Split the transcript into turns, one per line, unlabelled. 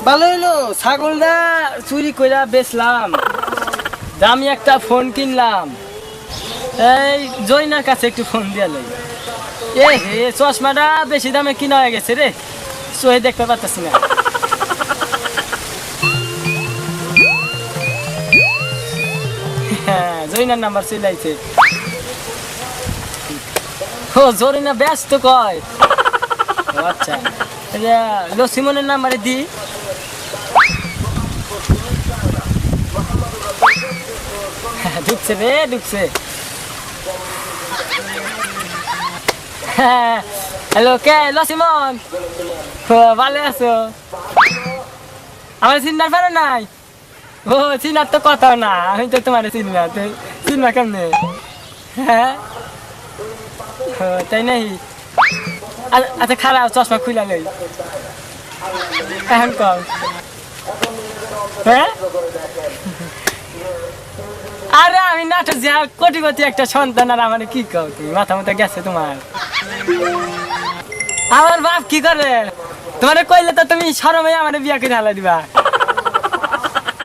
ভালো হইলো, ছাগলটা চুরি কইরা বেচলাম, দামি একটা ফোন কিনলাম। এই জয়নার কাছে একটু ফোন দিয়া লই। এ হে, চশমাটা বেশি দামে কিনা হয়ে গেছে রে, চোখে দেখতে পারতেছি না। হ্যাঁ, জয়নার নাম্বার চলে আইছে। ও জরিনা ব্যস্ত কয়। আচ্ছা, লসিমনের নাম্বারে দি। ঢুকছে রে, ঢুকছে। হ্যালো, কে? লসিমন, ভালো আছো? আমার চিন্তার পারে নাই? ও চিনার তো কথা না, আমি তো তোমার চিনলা, তুই চিনবা কেমনে? হ্যাঁ, তাই নাই? আচ্ছা খারাপ, চশমা খুলে লই এখন কম। হ্যাঁ, আরে আমি নাটক যে কোটিপতি একটা সন্তান, আর আমার কি কও, তুমি মাথা মতো গেছে তোমার? আমার বাপ কি করে? তোমার কইলে তো তুমি শরমে আমার বিয়া করে হালা দিবা।